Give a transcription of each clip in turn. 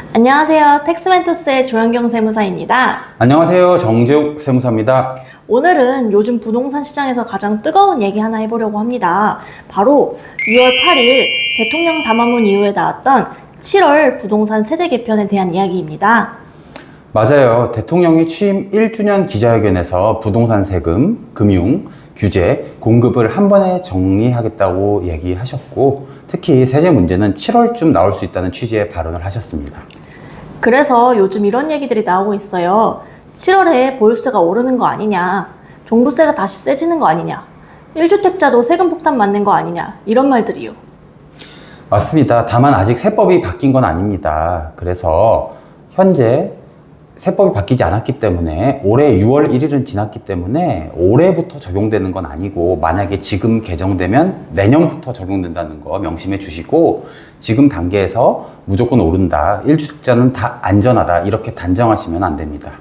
안녕하세요. 텍스멘토스의 조현경 세무사입니다. 안녕하세요. 정재욱 세무사입니다. 오늘은 요즘 부동산 시장에서 가장 뜨거운 얘기 하나 해보려고 합니다. 바로 6월 8일 대통령 담화문 이후에 나왔던 7월 부동산 세제 개편에 대한 이야기입니다. 맞아요. 대통령이 취임 1주년 기자회견에서 부동산 세금, 금융, 규제, 공급을 한 번에 정리하겠다고 얘기하셨고, 특히 세제 문제는 7월쯤 나올 수 있다는 취지의 발언을 하셨습니다. 그래서 요즘 이런 얘기들이 나오고 있어요. 7월에 보유세가 오르는 거 아니냐, 종부세가 다시 세지는 거 아니냐, 1주택자도 세금 폭탄 맞는 거 아니냐, 이런 말들이요. 맞습니다. 다만 아직 세법이 바뀐 건 아닙니다. 그래서 현재 세법이 바뀌지 않았기 때문에 올해 6월 1일은 지났기 때문에 올해부터 적용되는 건 아니고, 만약에 지금 개정되면 내년부터 적용된다는 거 명심해 주시고, 지금 단계에서 무조건 오른다, 1주택자는 다 안전하다, 이렇게 단정하시면 안 됩니다.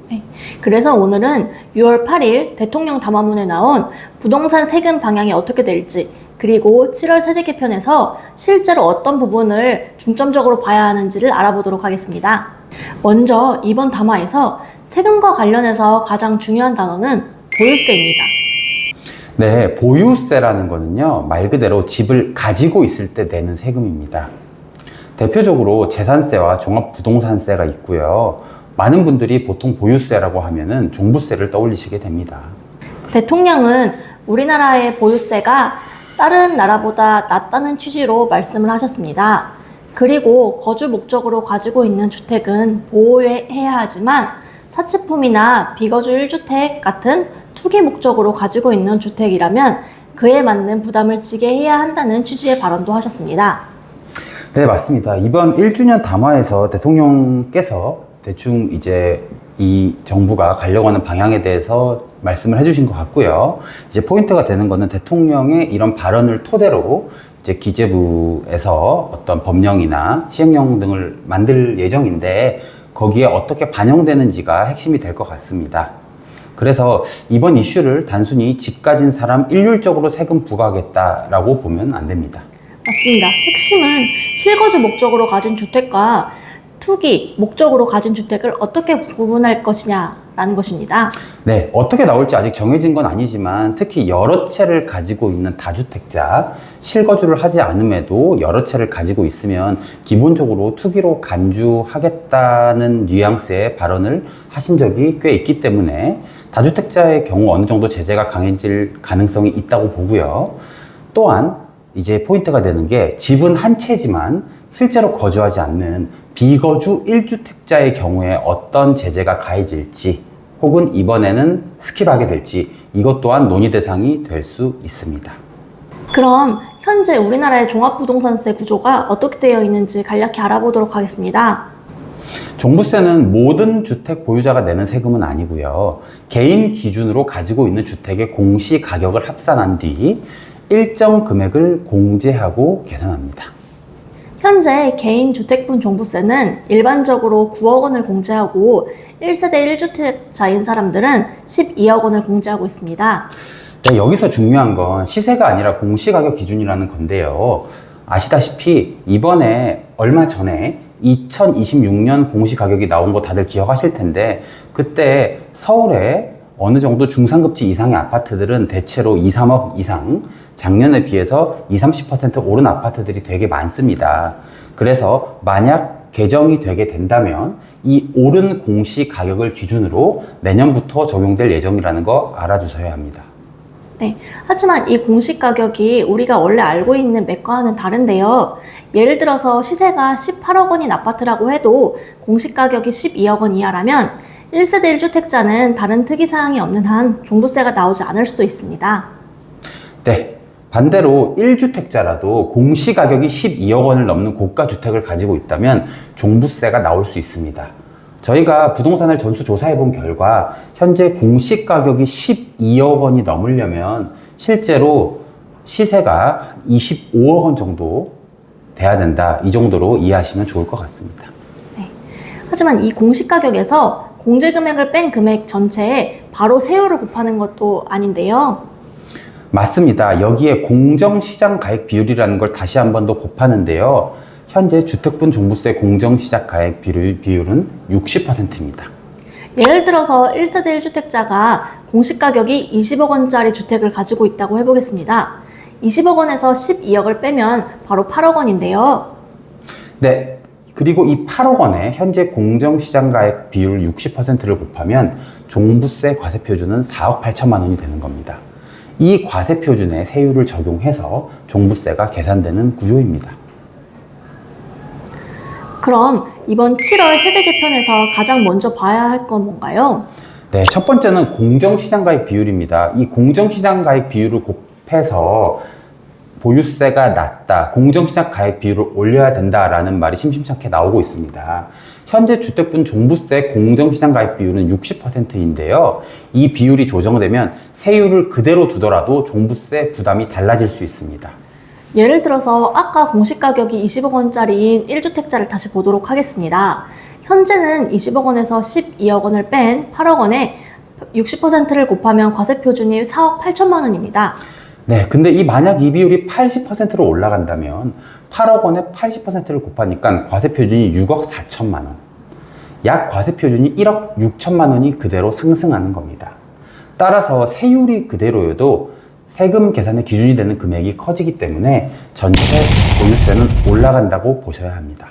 네, 그래서 오늘은 6월 8일 대통령 담화문에 나온 부동산 세금 방향이 어떻게 될지, 그리고 7월 세제 개편에서 실제로 어떤 부분을 중점적으로 봐야 하는지를 알아보도록 하겠습니다. 먼저 이번 담화에서 세금과 관련해서 가장 중요한 단어는 보유세입니다. 네, 보유세라는 거는요, 말 그대로 집을 가지고 있을 때 내는 세금입니다. 대표적으로 재산세와 종합부동산세가 있고요. 많은 분들이 보통 보유세라고 하면은 종부세를 떠올리시게 됩니다. 대통령은 우리나라의 보유세가 다른 나라보다 낮다는 취지로 말씀을 하셨습니다. 그리고 거주 목적으로 가지고 있는 주택은 보호해야 하지만 사치품이나 비거주 1주택 같은 투기 목적으로 가지고 있는 주택이라면 그에 맞는 부담을 지게 해야 한다는 취지의 발언도 하셨습니다. 네, 맞습니다. 이번 1주년 담화에서 대통령께서 대충 이제 이 정부가 가려고 하는 방향에 대해서 말씀을 해주신 것 같고요. 이제 포인트가 되는 거는 대통령의 이런 발언을 토대로 이제 기재부에서 어떤 법령이나 시행령 등을 만들 예정인데, 거기에 어떻게 반영되는지가 핵심이 될 것 같습니다. 그래서 이번 이슈를 단순히 집 가진 사람 일률적으로 세금 부과하겠다라고 보면 안 됩니다. 맞습니다. 핵심은 실거주 목적으로 가진 주택과 투기 목적으로 가진 주택을 어떻게 구분할 것이냐라는 것입니다. 네, 어떻게 나올지 아직 정해진 건 아니지만, 특히 여러 채를 가지고 있는 다주택자, 실거주를 하지 않음에도 여러 채를 가지고 있으면 기본적으로 투기로 간주하겠다는 뉘앙스의 발언을 하신 적이 꽤 있기 때문에 다주택자의 경우 어느 정도 제재가 강해질 가능성이 있다고 보고요. 또한 이제 포인트가 되는 게, 집은 한 채지만 실제로 거주하지 않는 비거주 1주택자의 경우에 어떤 제재가 가해질지, 혹은 이번에는 스킵하게 될지, 이것 또한 논의 대상이 될 수 있습니다. 그럼 현재 우리나라의 종합부동산세 구조가 어떻게 되어 있는지 간략히 알아보도록 하겠습니다. 종부세는 모든 주택 보유자가 내는 세금은 아니고요. 개인 기준으로 가지고 있는 주택의 공시 가격을 합산한 뒤 일정 금액을 공제하고 계산합니다. 현재 개인 주택분 종부세는 일반적으로 9억 원을 공제하고 1세대 1주택자인 사람들은 12억 원을 공제하고 있습니다. 네, 여기서 중요한 건 시세가 아니라 공시가격 기준이라는 건데요. 아시다시피 이번에 얼마 전에 2026년 공시가격이 나온 거 다들 기억하실 텐데, 그때 서울에 어느 정도 중상급지 이상의 아파트들은 대체로 2, 3억 이상, 작년에 비해서 20, 30% 오른 아파트들이 되게 많습니다. 그래서 만약 개정이 되게 된다면 이 오른 공시 가격을 기준으로 내년부터 적용될 예정이라는 거 알아주셔야 합니다. 네, 하지만 이 공시 가격이 우리가 원래 알고 있는 맥과는 다른데요. 예를 들어서 시세가 18억 원인 아파트라고 해도 공시 가격이 12억 원 이하라면 1세대 1주택자는 다른 특이사항이 없는 한 종부세가 나오지 않을 수도 있습니다. 네, 반대로 1주택자라도 공시가격이 12억 원을 넘는 고가주택을 가지고 있다면 종부세가 나올 수 있습니다. 저희가 부동산을 전수조사해 본 결과 현재 공시가격이 12억 원이 넘으려면 실제로 시세가 25억 원 정도 돼야 된다, 이 정도로 이해하시면 좋을 것 같습니다. 네. 하지만 이 공시가격에서 공제금액을 뺀 금액 전체에 바로 세율을 곱하는 것도 아닌데요. 맞습니다. 여기에 공정시장가액 비율이라는 걸 다시 한 번 더 곱하는데요. 현재 주택분 종부세 공정시작가액 비율은 60%입니다. 예를 들어서 1세대 1주택자가 공시가격이 20억 원짜리 주택을 가지고 있다고 해보겠습니다. 20억 원에서 12억을 빼면 바로 8억 원인데요. 네. 그리고 이 8억 원에 현재 공정시장가액 비율 60%를 곱하면 종부세 과세표준은 4억 8천만 원이 되는 겁니다. 이 과세표준에 세율을 적용해서 종부세가 계산되는 구조입니다. 그럼 이번 7월 세제 개편에서 가장 먼저 봐야 할 건 뭔가요? 네, 첫 번째는 공정시장가액 비율입니다. 이 공정시장가액 비율을 곱해서 보유세가 낮다, 공정시장 가액 비율을 올려야 된다라는 말이 심심찮게 나오고 있습니다. 현재 주택분 종부세 공정시장 가액 비율은 60%인데요. 이 비율이 조정되면 세율을 그대로 두더라도 종부세 부담이 달라질 수 있습니다. 예를 들어서 아까 공시가격이 20억 원짜리인 1주택자를 다시 보도록 하겠습니다. 현재는 20억 원에서 12억 원을 뺀 8억 원에 60%를 곱하면 과세표준이 4억 8천만 원입니다. 네, 근데 만약 이 비율이 80%로 올라간다면 8억 원에 80%를 곱하니까 과세표준이 6억 4천만 원. 약 과세표준이 1억 6천만 원이 그대로 상승하는 겁니다. 따라서 세율이 그대로여도 세금 계산의 기준이 되는 금액이 커지기 때문에 전체 보유세는 올라간다고 보셔야 합니다.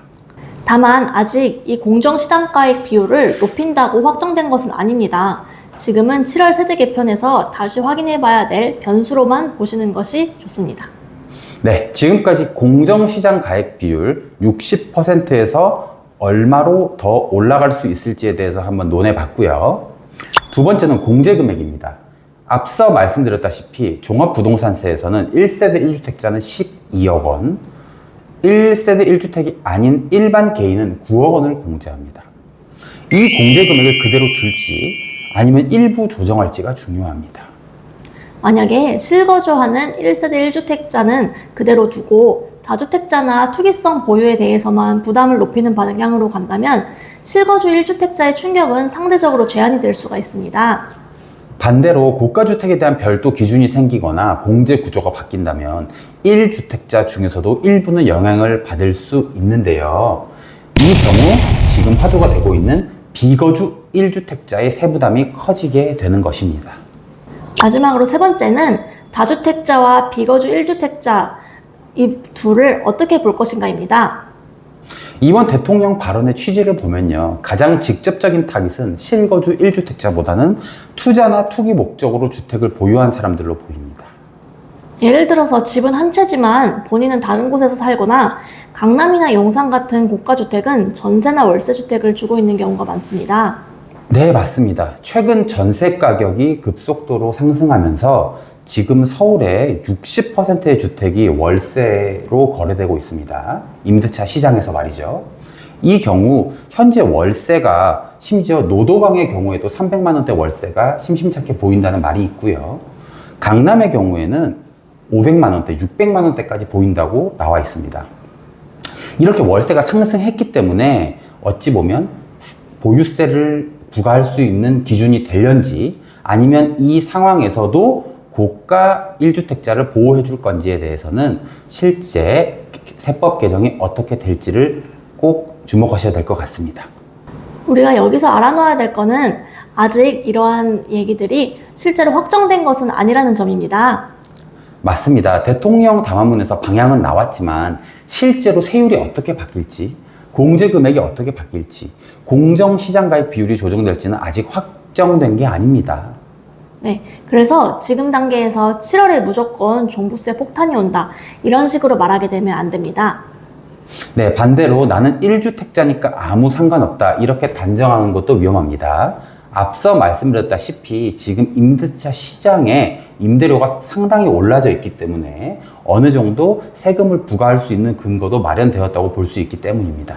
다만 아직 이 공정시장가액 비율을 높인다고 확정된 것은 아닙니다. 지금은 7월 세제 개편에서 다시 확인해 봐야 될 변수로만 보시는 것이 좋습니다. 네, 지금까지 공정시장 가액 비율 60%에서 얼마로 더 올라갈 수 있을지에 대해서 한번 논해 봤고요. 두 번째는 공제금액입니다. 앞서 말씀드렸다시피 종합부동산세에서는 1세대 1주택자는 12억 원, 1세대 1주택이 아닌 일반 개인은 9억 원을 공제합니다. 이 공제금액을 그대로 둘지 아니면 일부 조정할지가 중요합니다. 만약에 실거주하는 1세대 1주택자는 그대로 두고 다주택자나 투기성 보유에 대해서만 부담을 높이는 방향으로 간다면 실거주 1주택자의 충격은 상대적으로 제한이 될 수가 있습니다. 반대로 고가주택에 대한 별도 기준이 생기거나 공제 구조가 바뀐다면 1주택자 중에서도 일부는 영향을 받을 수 있는데요. 이 경우 지금 화두가 되고 있는 비거주 1주택자의 세부담이 커지게 되는 것입니다. 마지막으로 세 번째는 다주택자와 비거주 1주택자 이 둘을 어떻게 볼 것인가입니다. 이번 대통령 발언의 취지를 보면요. 가장 직접적인 타깃은 실거주 1주택자보다는 투자나 투기 목적으로 주택을 보유한 사람들로 보입니다. 예를 들어서 집은 한 채지만 본인은 다른 곳에서 살거나 강남이나 용산 같은 고가주택은 전세나 월세주택을 주고 있는 경우가 많습니다. 네, 맞습니다. 최근 전세 가격이 급속도로 상승하면서 지금 서울의 60%의 주택이 월세로 거래되고 있습니다. 임대차 시장에서 말이죠. 이 경우 현재 월세가 심지어 노도강의 경우에도 300만 원대 월세가 심심찮게 보인다는 말이 있고요. 강남의 경우에는 500만 원대, 600만 원대까지 보인다고 나와 있습니다. 이렇게 월세가 상승했기 때문에 어찌 보면 보유세를 부과할 수 있는 기준이 되려는지 아니면 이 상황에서도 고가 1주택자를 보호해 줄 건지에 대해서는 실제 세법 개정이 어떻게 될지를 꼭 주목하셔야 될 것 같습니다. 우리가 여기서 알아놓아야 될 거는 아직 이러한 얘기들이 실제로 확정된 것은 아니라는 점입니다. 맞습니다. 대통령 담화문에서 방향은 나왔지만 실제로 세율이 어떻게 바뀔지, 공제 금액이 어떻게 바뀔지, 공정시장가액 비율이 조정될지는 아직 확정된 게 아닙니다. 네, 그래서 지금 단계에서 7월에 무조건 종부세 폭탄이 온다 이런 식으로 말하게 되면 안 됩니다. 네, 반대로 나는 1주택자니까 아무 상관없다 이렇게 단정하는 것도 위험합니다. 앞서 말씀드렸다시피 지금 임대차 시장에 임대료가 상당히 올라져 있기 때문에 어느 정도 세금을 부과할 수 있는 근거도 마련되었다고 볼 수 있기 때문입니다.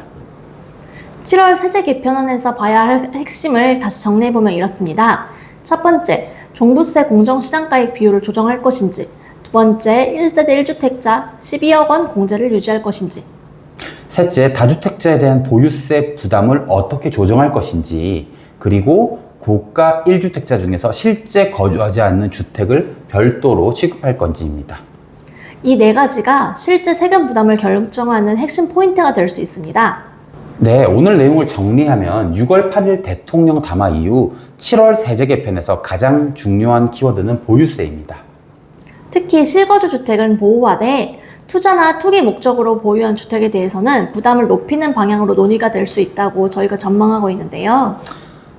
7월 세제 개편안에서 봐야 할 핵심을 다시 정리해보면 이렇습니다. 첫 번째, 종부세 공정시장가액 비율을 조정할 것인지, 두 번째, 1세대 1주택자 12억 원 공제를 유지할 것인지, 셋째, 다주택자에 대한 보유세 부담을 어떻게 조정할 것인지, 그리고 고가 1주택자 중에서 실제 거주하지 않는 주택을 별도로 취급할 건지입니다. 이 네 가지가 실제 세금 부담을 결정하는 핵심 포인트가 될 수 있습니다. 네, 오늘 내용을 정리하면 6월 8일 대통령 담화 이후 7월 세제 개편에서 가장 중요한 키워드는 보유세입니다. 특히 실거주 주택은 보호하되 투자나 투기 목적으로 보유한 주택에 대해서는 부담을 높이는 방향으로 논의가 될 수 있다고 저희가 전망하고 있는데요.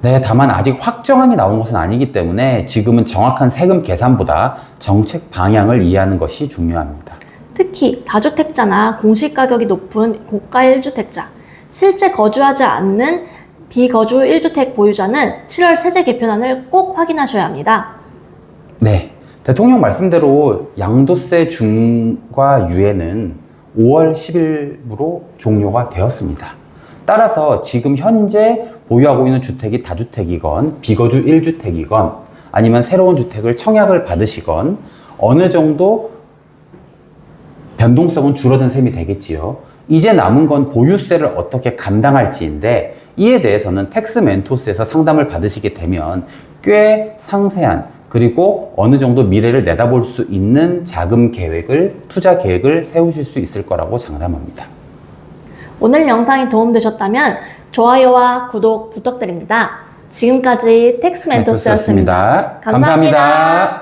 네, 다만 아직 확정안이 나온 것은 아니기 때문에 지금은 정확한 세금 계산보다 정책 방향을 이해하는 것이 중요합니다. 특히 다주택자나 공시가격이 높은 고가 1주택자, 실제 거주하지 않는 비거주 1주택 보유자는 7월 세제 개편안을 꼭 확인하셔야 합니다. 네, 대통령 말씀대로 양도세 중과 유예는 5월 10일부로 종료가 되었습니다. 따라서 지금 현재 보유하고 있는 주택이 다주택이건 비거주 1주택이건 아니면 새로운 주택을 청약을 받으시건 어느 정도 변동성은 줄어든 셈이 되겠지요. 이제 남은 건 보유세를 어떻게 감당할지인데 이에 대해서는 텍스멘토스에서 상담을 받으시게 되면 꽤 상세한 그리고 어느 정도 미래를 내다볼 수 있는 자금 계획을, 투자 계획을 세우실 수 있을 거라고 장담합니다. 오늘 영상이 도움되셨다면 좋아요와 구독 부탁드립니다. 지금까지 텍스멘토스였습니다. 감사합니다.